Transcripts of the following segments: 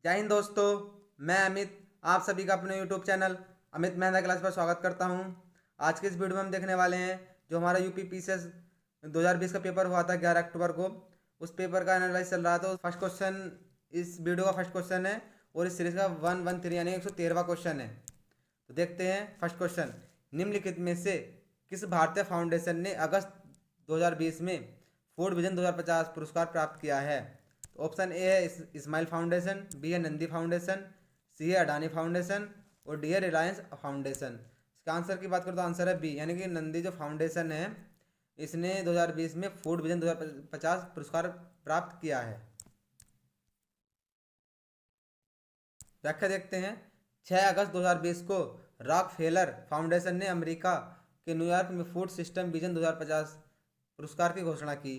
जय हिंद दोस्तों। मैं अमित आप सभी का अपने यूट्यूब चैनल अमित मेहंदा क्लास पर स्वागत करता हूं। आज के इस वीडियो में हम देखने वाले हैं जो हमारा यूपी पीसीएस 2020 का पेपर हुआ था 11 अक्टूबर को। उस पेपर का एनालाइज चल रहा था। फर्स्ट क्वेश्चन इस वीडियो का फर्स्ट क्वेश्चन है और इस सीरीज का 113 यानी 113वां क्वेश्चन है। तो देखते हैं फर्स्ट क्वेश्चन। निम्नलिखित में से किस भारतीय फाउंडेशन ने अगस्त 2020 में फूड विजन 2050 पुरस्कार प्राप्त किया है? तो ऑप्शन ए है इस्माइल फाउंडेशन, बी है नंदी फाउंडेशन, सी है अडानी फाउंडेशन और डी है रिलायंस फाउंडेशन। इसका आंसर की बात करें तो आंसर है बी, यानी कि नंदी जो फाउंडेशन है इसने 2020 में फूड विजन 2050 पुरस्कार प्राप्त किया है। व्याख्या देखते हैं। 6 अगस्त 2020 को रॉकफेलर फाउंडेशन ने अमेरिका के न्यूयॉर्क में फूड सिस्टम विजन 2050 पुरस्कार की घोषणा की।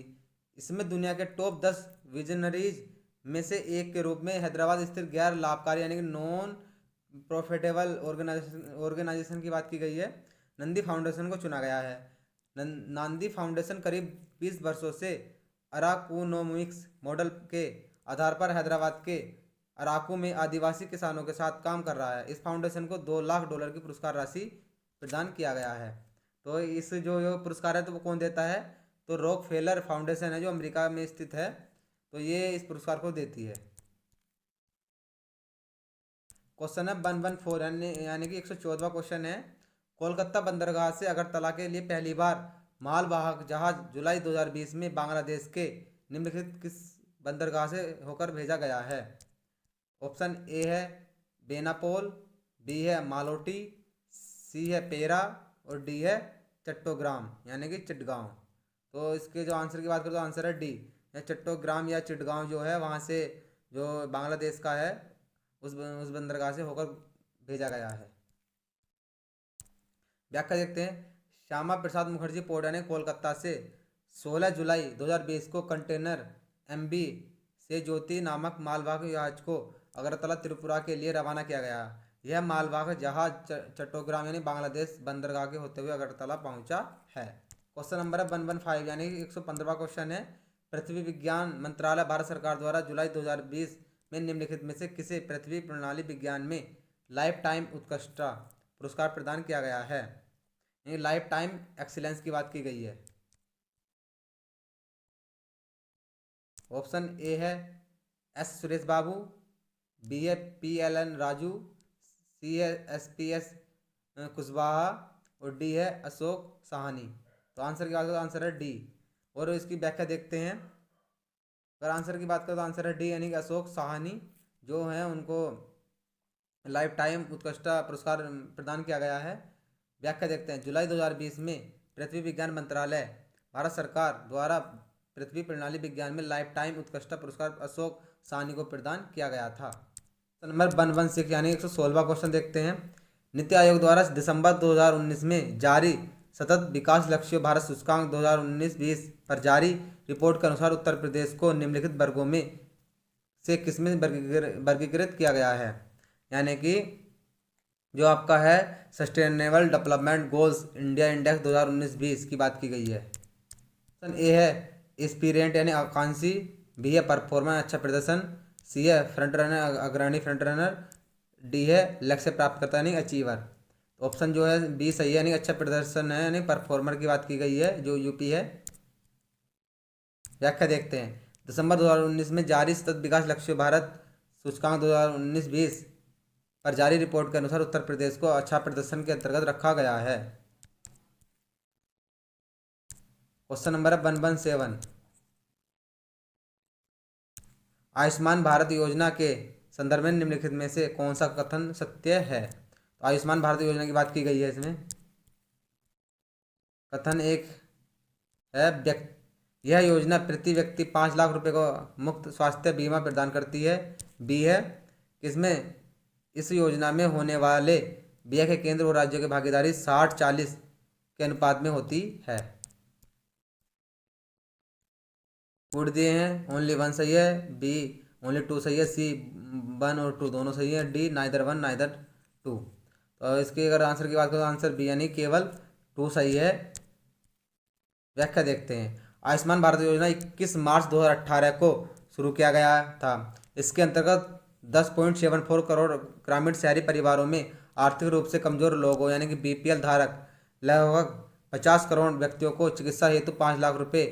इसमें दुनिया के टॉप 10 विजनरीज में से एक के रूप में हैदराबाद स्थित गैर लाभकारी यानी कि नॉन प्रॉफिटेबल ऑर्गेनाइजेशन की बात की गई है। नंदी फाउंडेशन को चुना गया है। नांदी फाउंडेशन करीब 20 वर्षों से अराकुनोमिक्स मॉडल के आधार पर हैदराबाद के अराकू में आदिवासी किसानों के साथ काम कर रहा है। इस फाउंडेशन को $2 लाख की पुरस्कार राशि प्रदान किया गया है। तो इस जो पुरस्कार है तो वो कौन देता है? तो रॉकफेलर फाउंडेशन है जो अमेरिका में स्थित है, तो ये इस पुरस्कार को देती है। क्वेश्चन है 114 यानी कि 114वां क्वेश्चन है। कोलकाता बंदरगाह से अगरतला के लिए पहली बार मालवाहक जहाज जुलाई 2020 में बांग्लादेश के निम्नलिखित किस बंदरगाह से होकर भेजा गया है? ऑप्शन ए है बेनापोल, बी है मालोटी, सी है पेरा और डी है चट्टोग्राम यानी कि चिटगांव। तो इसके जो आंसर की बात करें तो आंसर है डी, चट्टोग्राम या चिटगांव जो है वहाँ से जो बांग्लादेश का है उस बंदरगाह से होकर भेजा गया है। व्याख्या देखते हैं। श्यामा प्रसाद मुखर्जी पोर्ट ने कोलकाता से 16 जुलाई 2020 को कंटेनर एमबी से ज्योति नामक मालवाहक जहाज को अगरतला त्रिपुरा के लिए रवाना किया गया। यह मालवाहक जहाज चट्टोग्राम यानी बांग्लादेश बंदरगाह के होते हुए अगरतला पहुंचा है। क्वेश्चन नंबर है 115 यानी 115वां क्वेश्चन है। पृथ्वी विज्ञान मंत्रालय भारत सरकार द्वारा जुलाई 2020 में निम्नलिखित में से किसे पृथ्वी प्रणाली विज्ञान में लाइफ टाइम उत्कृष्टता पुरस्कार प्रदान किया गया है? ये लाइफ टाइम एक्सीलेंस की बात की गई है। ऑप्शन ए है एस सुरेश बाबू, बी है PLN राजू, सी है SPS कुशवाहा और डी है अशोक साहनी। तो आंसर की बात करें तो आंसर है डी। और इसकी व्याख्या देखते हैं। अगर आंसर की बात करें तो आंसर है डी, यानी कि अशोक साहनी जो हैं उनको लाइफ टाइम उत्कृष्टता पुरस्कार प्रदान किया गया है। व्याख्या देखते हैं। जुलाई 2020 में पृथ्वी विज्ञान मंत्रालय भारत सरकार द्वारा पृथ्वी प्रणाली विज्ञान में लाइफ टाइम उत्कृष्टता पुरस्कार अशोक साहनी को प्रदान किया गया था। नंबर 116 यानी 116वां क्वेश्चन देखते हैं। नीति आयोग द्वारा दिसंबर 2019 में जारी सतत विकास लक्ष्यों भारत सूचकांक 2019-20 पर जारी रिपोर्ट के अनुसार उत्तर प्रदेश को निम्नलिखित वर्गों में से किसमें वर्गीकृत किया गया है? यानी कि जो आपका है sustainable development goals India index 2019-20 की बात की गई है। ऑप्शन ए है एस्पिरेंट यानी आकांक्षी, बी है परफॉर्मेंस अच्छा प्रदर्शन, सी है फ्रंट रनर अग्रणी फ्रंट रनर, डी है लक्ष्य प्राप्त करता यानी अचीवर। ऑप्शन जो है बी सही है, यानी अच्छा प्रदर्शन है यानी परफॉर्मर की बात की गई है जो यूपी है। व्याख्या देखते हैं। दिसंबर 2019 में जारी सतत विकास लक्ष्य भारत सूचकांक 2019-20 पर जारी रिपोर्ट के अनुसार उत्तर प्रदेश को अच्छा प्रदर्शन के अंतर्गत रखा गया है। क्वेश्चन नंबर है 117। आयुष्मान भारत योजना के संदर्भ में निम्नलिखित में से कौन सा कथन सत्य है? तो आयुष्मान भारत योजना की बात की गई है। इसमें कथन एक है यह योजना प्रति व्यक्ति 5 लाख रुपए को मुफ्त स्वास्थ्य बीमा प्रदान करती है। बी है इसमें इस योजना में होने वाले व्यय के केंद्र और राज्यों की भागीदारी 60-40 के अनुपात में होती है। वोट दिए हैं। ओनली 1 सही है, बी ओनली 2 सही है, सी 1 और 2 दोनों सही है, डी नाइदर 1 नाइदर 2। तो इसके अगर आंसर की बात करें तो आंसर बी यानी केवल 2 सही है। व्याख्या देखते हैं। आयुष्मान भारत योजना 21 मार्च 2018 को शुरू किया गया था। इसके अंतर्गत 10.74 करोड़ ग्रामीण शहरी परिवारों में आर्थिक रूप से कमजोर लोगों यानी कि बीपीएल धारक लगभग 50 करोड़ व्यक्तियों को चिकित्सा हेतु 5 लाख रुपए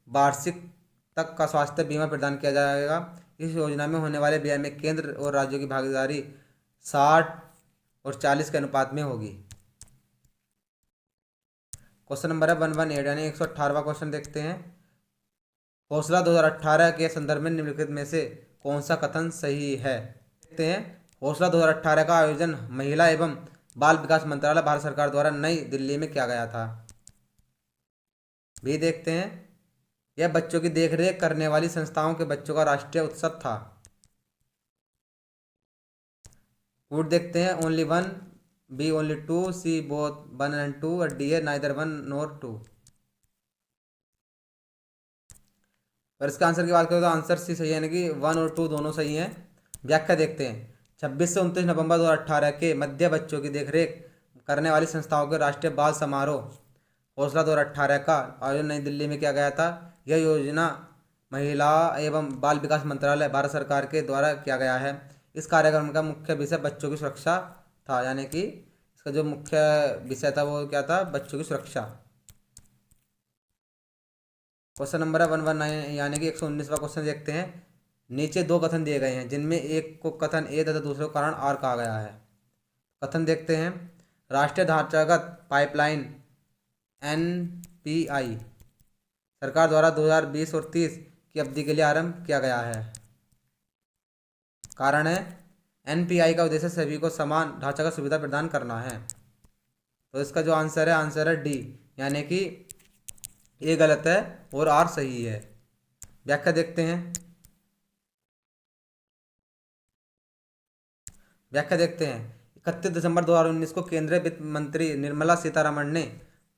वार्षिक तक का स्वास्थ्य बीमा प्रदान किया जाएगा। इस योजना में होने वाले व्यय में केंद्र और राज्यों की भागीदारी 60 और 40 के अनुपात में होगी। क्वेश्चन नंबर है 118 यानी 118वां क्वेश्चन देखते हैं। हौसला 2018 के संदर्भ में निम्नलिखित में से कौन सा कथन सही है? देखते हैं। हौसला 2018 का आयोजन महिला एवं बाल विकास मंत्रालय भारत सरकार द्वारा नई दिल्ली में किया गया था। भी देखते हैं। यह बच्चों की देखरेख करने वाली संस्थाओं के बच्चों का राष्ट्रीय उत्सव था। कूट देखते हैं। Only one, B only two, C both 1 and 2 और डी है नाइदर 1 nor 2। और इसका आंसर की बात करें तो आंसर सी सही है, यानी कि 1 और 2 दोनों सही हैं। व्याख्या देखते हैं। 26 से 29 नवंबर 2018 के मध्य बच्चों की देखरेख करने वाली संस्थाओं के राष्ट्रीय बाल समारोह हौसला 2018 का आयोजन नई दिल्ली में किया गया था। यह योजना महिला एवं बाल विकास मंत्रालय भारत सरकार के द्वारा किया गया है। इस कार्यक्रम का मुख्य विषय बच्चों की सुरक्षा था, यानी कि इसका जो मुख्य विषय था वो क्या था? बच्चों की सुरक्षा। क्वेश्चन नंबर है 119 यानी कि 119वां क्वेश्चन देखते हैं। नीचे दो कथन दिए गए हैं जिनमें एक को कथन ए तथा दूसरे को कारण आर कहा गया है। कथन देखते हैं। राष्ट्रीय ढांचागत पाइपलाइन NPI सरकार द्वारा 2020 और 30 की अवधि के लिए आरंभ किया गया है। कारण है NPI का उद्देश्य सभी को समान ढांचागत सुविधा प्रदान करना है। तो इसका जो आंसर है डी, यानी कि ए गलत है और आर सही है। व्याख्या देखते हैं। व्याख्या देखते हैं। 31 दिसंबर 2019 को केंद्रीय वित्त मंत्री निर्मला सीतारमण ने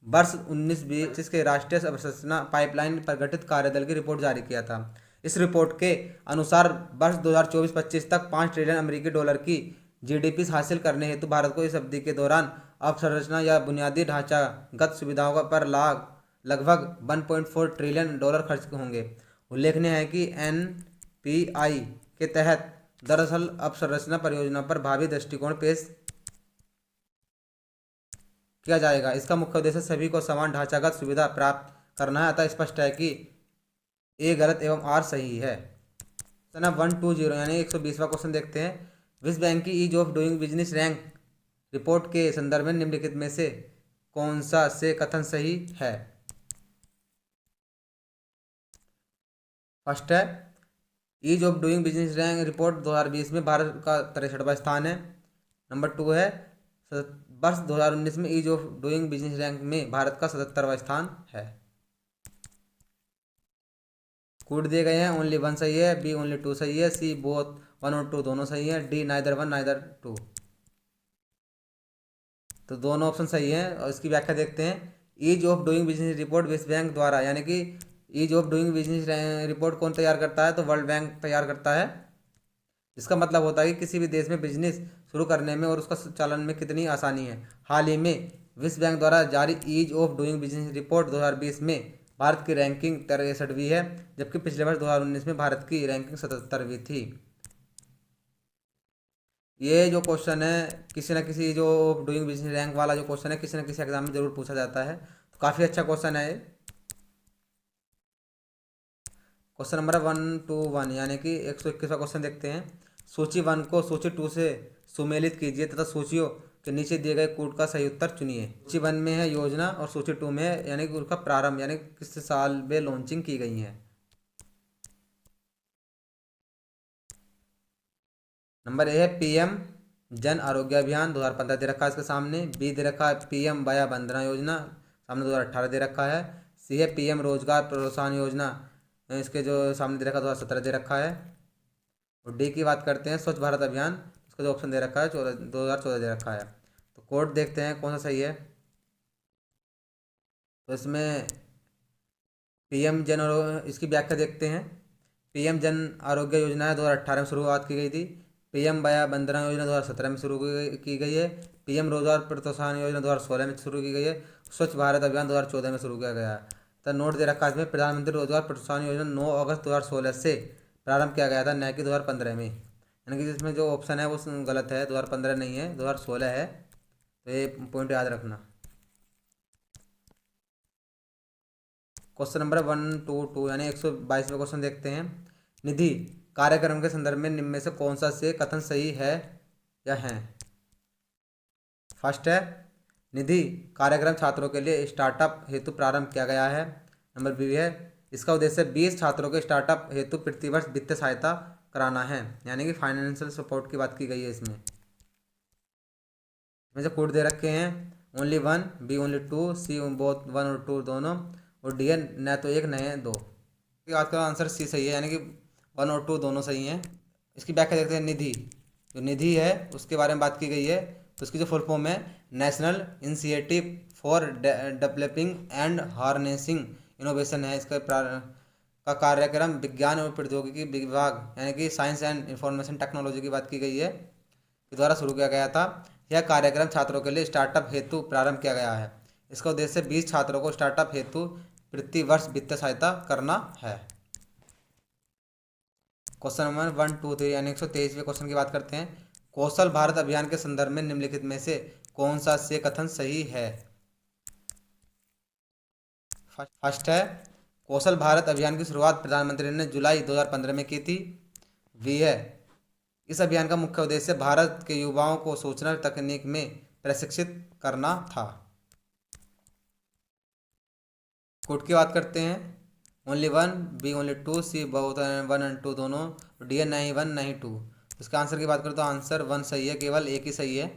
वर्ष 19-20 के राष्ट्रीय अवसंरचना पाइपलाइन पर गठित कार्यदल की रिपोर्ट जारी किया था। इस रिपोर्ट के अनुसार वर्ष 2024-25 तक 5 ट्रिलियन अमेरिकी डॉलर की जीडीपी हासिल करने हेतु भारत को इस अवधि के दौरान अवसंरचना या बुनियादी ढांचागत सुविधाओं पर लगभग 1.4 ट्रिलियन डॉलर खर्च होंगे। उल्लेखनीय है कि NPI के तहत दरअसल अवसंरचना परियोजना पर भावी दृष्टिकोण पेश किया जाएगा। इसका मुख्य उद्देश्य सभी को समान ढांचागत सुविधा प्राप्त करना है। अतः स्पष्ट है कि ए गलत एवं आर सही है। 120 यानी 120वां क्वेश्चन देखते हैं। विश्व बैंक की ease of doing business rank report के संदर्भ में निम्नलिखित में से कौन सा से कथन सही है? फर्स्ट है ease of doing business rank report 2020 में भारत का 63वां स्थान है। नंबर 2 है वर्ष 2019 में ease of doing business rank में भारत का 77वां स्थान है। कोड दिए गए हैं। ओनली 1 सही है, बी ओनली 2 सही है, सी बोथ 1 और 2 दोनों सही है, डी नाइदर 1 नाइदर 2। तो दोनों ऑप्शन सही हैं। और इसकी व्याख्या देखते हैं। Ease of doing business report विश्व बैंक द्वारा, यानी कि ease of doing business report कौन तैयार करता है? तो वर्ल्ड बैंक तैयार करता है। इसका मतलब होता है कि किसी भी देश में बिजनेस शुरू करने में और उसका संचालन में कितनी आसानी है। हाल ही में विश्व बैंक द्वारा जारी ease of doing business report 2020 में भारत की रैंकिंग 63वीं है, जबकि पिछले वर्ष 2019 में भारत की रैंकिंग 77वीं थी। ये जो क्वेश्चन है किसी न किसी जो डूइंग बिजनेस रैंक वाला जो क्वेश्चन है किसी न किसी एग्जाम में जरूर पूछा जाता है, तो काफ़ी अच्छा क्वेश्चन है। क्वेश्चन नंबर 121 यानी कि 121वां क्वेश्चन देखते हैं। सूची 1 को सूची 2 से सुमेलित कीजिए तथा सूचियों के नीचे दिए गए कोड का सही उत्तर चुनिए। सूची 1 में है योजना और सूची 2 में है यानी कि उसका प्रारंभ, यानी किस साल में लॉन्चिंग की गई है। नंबर ए है PM जन आरोग्य अभियान 2015 दे रखा है इसके सामने। बी दे रखा है PM वया वंदना योजना, सामने 2018 दे रखा है। सी है PM रोजगार प्रोत्साहन योजना, इसके जो सामने दे रखा है 2017 दे रखा है। और डी की बात करते हैं स्वच्छ भारत अभियान, इसका जो ऑप्शन दे रखा है 2014 दे रखा है। तो कोड देखते हैं कौन सा सही है। तो इसमें PM जन इसकी व्याख्या देखते हैं। PM जन आरोग्य योजना 2018 में शुरुआत की गई थी। PM वया वंदना योजना 2017 में शुरू की गई है। PM रोजगार प्रोत्साहन योजना 2016 में शुरू की गई है। स्वच्छ भारत अभियान 2014 में शुरू किया गया है। तो नोट दे रखा है इसमें प्रधानमंत्री रोजगार प्रोत्साहन योजना 9 अगस्त 2016 से प्रारंभ किया गया था, न कि 2015 में। यानी कि जिसमें जो ऑप्शन है वो गलत है, 2015 नहीं है, 2016 है। तो ये पॉइंट याद रखना। क्वेश्चन नंबर 122 यानी 122वें क्वेश्चन देखते हैं। निधि कार्यक्रम के संदर्भ में निम्न में से कौन सा से कथन सही है या है? फर्स्ट है, निधि कार्यक्रम छात्रों के लिए स्टार्टअप हेतु प्रारंभ किया गया है। नंबर बी है, इसका उद्देश्य 20 छात्रों के स्टार्टअप हेतु प्रतिवर्ष वित्तीय सहायता कराना है, यानी कि फाइनेंशियल सपोर्ट की बात की गई है इसमें। मुझे कोड दे रखे हैं, only one, B only two, C both one और टू दोनों, और डी है न तो एक न दो। बात करो आंसर सी सही है, यानी कि वन और टू दोनों सही हैं। इसकी व्याख्या देखते हैं। निधि, जो निधि है उसके बारे में बात की गई है, तो उसकी जो फुल फॉर्म है national initiative for developing and harnessing innovation है। इसका का कार्यक्रम विज्ञान और प्रौद्योगिकी विभाग यानी कि साइंस एंड इंफॉर्मेशन टेक्नोलॉजी की बात की गई है, के द्वारा शुरू किया गया था। यह कार्यक्रम छात्रों के लिए स्टार्टअप हेतु प्रारंभ किया गया है। इसका उद्देश्य 20 छात्रों को स्टार्टअप हेतु प्रति वर्ष वित्तीय सहायता करना है। क्वेश्चन नंबर 123 यानी 123वें क्वेश्चन की बात करते हैं। कौशल भारत अभियान के संदर्भ में निम्नलिखित में से कौन सा से कथन सही है? फर्स्ट है, कौशल भारत अभियान की शुरुआत प्रधानमंत्री ने जुलाई 2015 में की थी। बी है, इस अभियान का मुख्य उद्देश्य भारत के युवाओं को सूचना तकनीक में प्रशिक्षित करना था। कोड की बात करते हैं, only one, B only two, C both one and two दोनों, डी है नहीं वन नहीं टू। इसका आंसर की बात करें तो आंसर वन सही है, केवल एक ही सही है।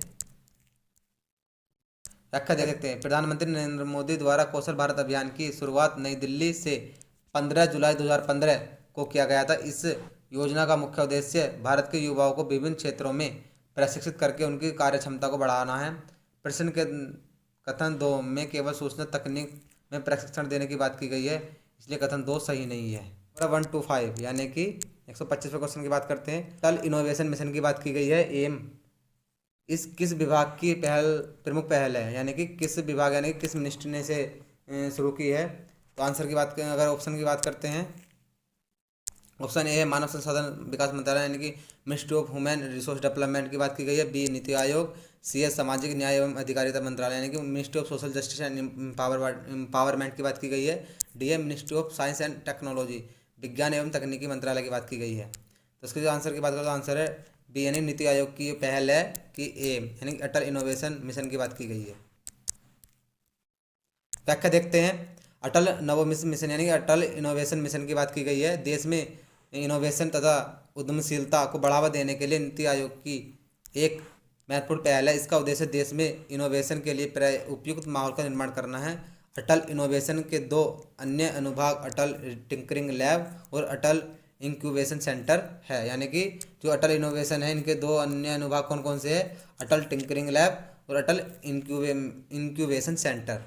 व्याख्या देखते हैं। प्रधानमंत्री नरेंद्र मोदी द्वारा कौशल भारत अभियान की शुरुआत नई दिल्ली से 15 जुलाई 2015 को किया गया था। इस योजना का मुख्य उद्देश्य भारत के युवाओं को विभिन्न क्षेत्रों में प्रशिक्षित करके उनकी कार्यक्षमता को बढ़ाना है। प्रश्न के कथन 2 में केवल सूचना तकनीक में प्रशिक्षण देने की बात की गई है, इसलिए कथन 2 सही नहीं है। 125 यानी कि 125वें क्वेश्चन की बात करते हैं। अटल इनोवेशन मिशन की बात की गई है। एम इस किस विभाग की प्रमुख पहल है, यानी कि किस विभाग यानी कि किस मिनिस्ट्री ने इसे शुरू की है? तो आंसर की बात करें, अगर ऑप्शन की बात करते हैं, ऑप्शन ए है मानव संसाधन विकास मंत्रालय यानी कि ministry of human resource development की बात की गई है। बी नीति आयोग, सी है सामाजिक न्याय एवं अधिकारिता मंत्रालय यानी कि ministry of social justice and empowerment की बात की गई है। डी है ministry of science and technology, विज्ञान एवं तकनीकी मंत्रालय की बात की गई है। तो इसके जो आंसर की बात करें तो आंसर है बी यानी नीति आयोग की पहल है कि एम यानी अटल इनोवेशन मिशन की बात की गई है। व्याख्या देखते हैं। अटल नवोन्मेष मिशन यानी कि अटल इनोवेशन मिशन की बात की गई है। देश में इनोवेशन तथा उद्यमशीलता को बढ़ावा देने के लिए नीति आयोग की एक महत्वपूर्ण पहल है। इसका उद्देश्य देश में इनोवेशन के लिए उपयुक्त माहौल का निर्माण करना है। अटल इनोवेशन के 2 अन्य अनुभाग अटल टिंकरिंग लैब और अटल इंक्यूबेशन सेंटर है, यानी कि जो अटल इनोवेशन है इनके 2 अन्य अनुभाग कौन कौन से हैं? अटल टिंकरिंग लैब और अटल इंक्यूबेशन सेंटर।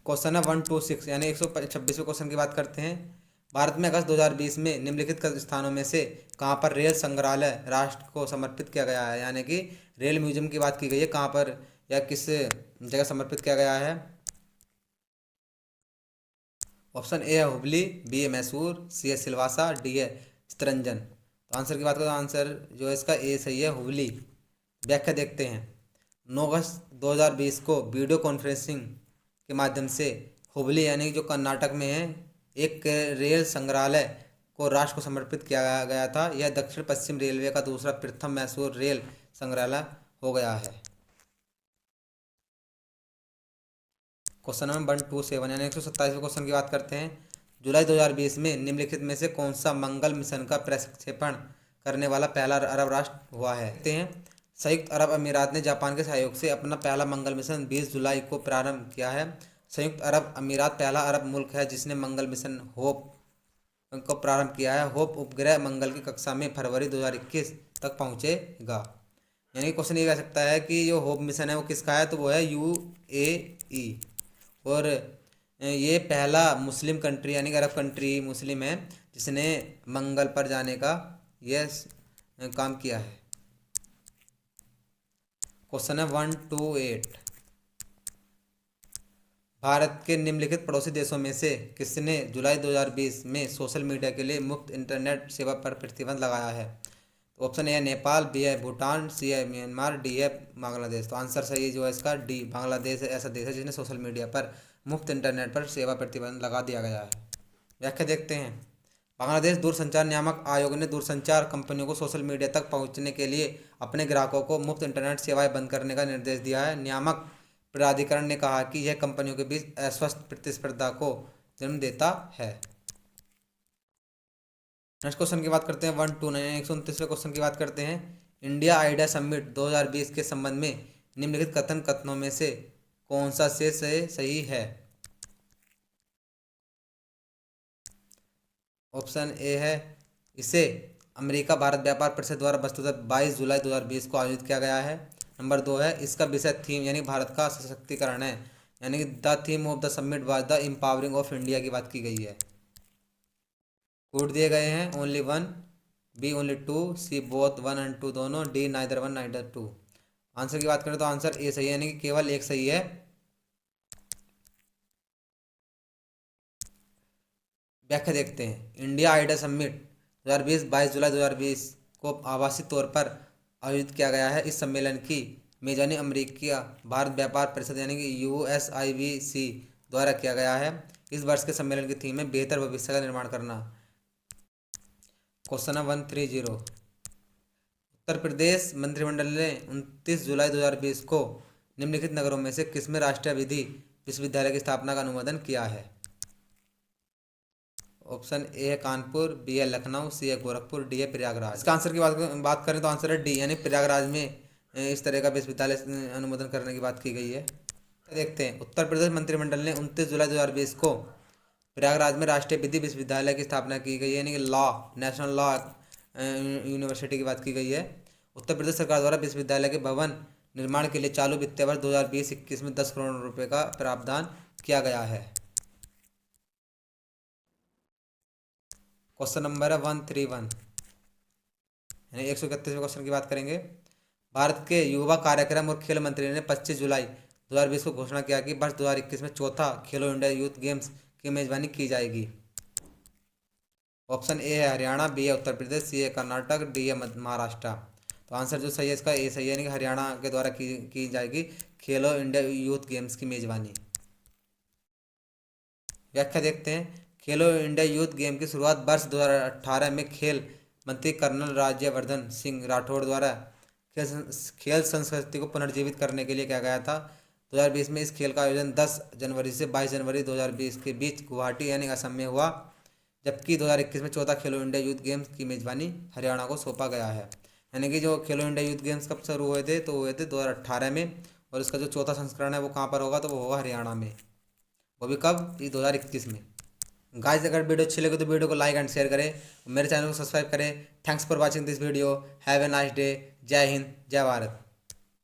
क्वेश्चन है 126 यानी 126वें क्वेश्चन की बात करते हैं। भारत में अगस्त 2020 में निम्नलिखित स्थानों में से कहाँ पर रेल संग्रहालय राष्ट्र को समर्पित किया गया है, यानी कि रेल म्यूजियम की बात की गई है, कहाँ पर या किस जगह समर्पित किया गया है? ऑप्शन ए है हुबली, बी है मैसूर, सी है सिलवासा, डी है चितरंजन। तो आंसर की बात करें तो आंसर जो है इसका ए सही है, हुबली। व्याख्या देखते हैं। 9 अगस्त 2020 को वीडियो कॉन्फ्रेंसिंग के माध्यम से हुबली यानी जो कर्नाटक में है एक रेल संग्रहालय को राष्ट्र को समर्पित किया गया था। यह दक्षिण पश्चिम रेलवे का दूसरा प्रथम मैसूर रेल संग्रहालय हो गया है। क्वेश्चन नंबर 127 यानी 127वें क्वेश्चन की बात करते हैं। जुलाई 2020 में निम्नलिखित में से कौन सा मंगल मिशन का प्रक्षेपण करने वाला पहला अरब राष्ट्र हुआ है? देखते हैं। संयुक्त अरब अमीरात ने जापान के सहयोग से अपना पहला मंगल मिशन 20 जुलाई को प्रारंभ किया है। संयुक्त अरब अमीरात पहला अरब मुल्क है जिसने मंगल मिशन होप को प्रारंभ किया है। होप उपग्रह मंगल की कक्षा में फरवरी 2021 तक पहुंचेगा। यानी क्वेश्चन ये कह सकता है कि जो होप मिशन है वो किसका है, तो वो है UAE। और ये पहला मुस्लिम कंट्री यानी कि अरब कंट्री मुस्लिम है जिसने मंगल पर जाने का यह काम किया है। क्वेश्चन है 128 भारत के निम्नलिखित पड़ोसी देशों में से किसने जुलाई 2020 में सोशल मीडिया के लिए मुफ्त इंटरनेट सेवा पर प्रतिबंध लगाया है? तो ऑप्शन ए है नेपाल, बी है भूटान, सी है म्यांमार, डी है बांग्लादेश। तो आंसर सही जो है इसका डी, बांग्लादेश ऐसा देश है जिसने सोशल मीडिया पर मुफ्त इंटरनेट पर सेवा प्रतिबंध लगा दिया गया है। व्याख्या देखते हैं। बांग्लादेश दूरसंचार नियामक आयोग ने दूरसंचार कंपनियों को सोशल मीडिया तक पहुंचने के लिए अपने ग्राहकों को मुफ्त इंटरनेट सेवाएं बंद करने का निर्देश दिया है। नियामक प्राधिकरण ने कहा कि यह कंपनियों के बीच अस्वस्थ प्रतिस्पर्धा को जन्म देता है। नेक्स्ट क्वेश्चन की बात करते हैं 129 129वें क्वेश्चन की बात करते हैं। इंडिया आइडिया समिट 2020 के संबंध में निम्नलिखित कथनों में से कौन सा से सही है? ऑप्शन ए है इसे अमेरिका भारत व्यापार परिषद द्वारा वस्तुतः 22 जुलाई 2020 को आयोजित किया गया है। नंबर 2 है इसका विषय थीम यानी भारत का सशक्तिकरण है, यानी कि the theme of the summit was the empowering of India की बात की गई है। कोड दिए गए हैं only 1, B only 2, C both 1 and 2 दोनों, डी नाइदर 1 नाइदर 2। आंसर की बात करें तो आंसर ए सही है, यानी कि केवल एक सही है। व्याख्या देखते हैं। इंडिया आइडिया समिट 2020 22 जुलाई 2020 को आभासी तौर पर आयोजित किया गया है। इस सम्मेलन की मेजबानी अमेरिका भारत व्यापार परिषद यानी कि USIVC द्वारा किया गया है। इस वर्ष के सम्मेलन की थीम है बेहतर भविष्य का निर्माण करना। क्वेश्चन 130। उत्तर प्रदेश मंत्रिमंडल ने 29 जुलाई 2020 को निम्नलिखित नगरों में से किसमें राष्ट्रीय विधि विश्वविद्यालय की स्थापना का अनुमोदन किया है? ऑप्शन ए है कानपुर, बी है लखनऊ, सी है गोरखपुर, डी है प्रयागराज। इसका आंसर की बात करें तो आंसर है डी, यानी प्रयागराज में इस तरह का विश्वविद्यालय अनुमोदन करने की बात की गई है। देखते हैं। उत्तर प्रदेश मंत्रिमंडल ने 29 जुलाई 2020 को प्रयागराज में राष्ट्रीय विधि विश्वविद्यालय की स्थापना की गई है, यानी कि लॉ नेशनल लॉ यूनिवर्सिटी की बात की गई है। उत्तर प्रदेश सरकार द्वारा विश्वविद्यालय के भवन निर्माण के लिए चालू वित्तीय वर्ष 2020-21 में 10 करोड़ रुपए का प्रावधान किया गया है। क्वेश्चन नंबर है 131, यानी 131वें क्वेश्चन की बात करेंगे। भारत के युवा कार्यक्रम और खेल मंत्री ने 25 जुलाई 2020 को घोषणा किया कि वर्ष 2021 में चौथा खेलो इंडिया यूथ गेम्स की मेजबानी की जाएगी। ऑप्शन ए है हरियाणा, बी है उत्तर प्रदेश, सी है कर्नाटक, डी है महाराष्ट्र। तो आंसर जो सही है इसका ए सही है, यानी कि हरियाणा के द्वारा की जाएगी खेलो इंडिया यूथ गेम्स की मेजबानी। व्याख्या देखते हैं। खेलो इंडिया यूथ गेम की शुरुआत वर्ष 2018 में खेल मंत्री कर्नल राज्यवर्धन सिंह राठौड़ द्वारा खेल संस्कृति को पुनर्जीवित करने के लिए किया गया था। 2020 में इस खेल का आयोजन 10 जनवरी से 22 जनवरी 2020 के बीच गुवाहाटी यानी असम में हुआ, जबकि 2021 में चौथा खेलो इंडिया यूथ गेम्स की मेजबानी हरियाणा को सौंपा गया है। यानी कि जो खेलो इंडिया यूथ गेम्स कब शुरू हुए थे, तो हुए थे 2018 में, और इसका जो चौथा संस्करण है वो कहाँ पर होगा, तो वो होगा हरियाणा में, वो भी कब, 2021 में। गाइस अगर वीडियो अच्छी लगे तो वीडियो को लाइक एंड शेयर करें, मेरे चैनल को सब्सक्राइब करें। Thanks for watching this video. Have a nice day. जय हिंद, जय भारत।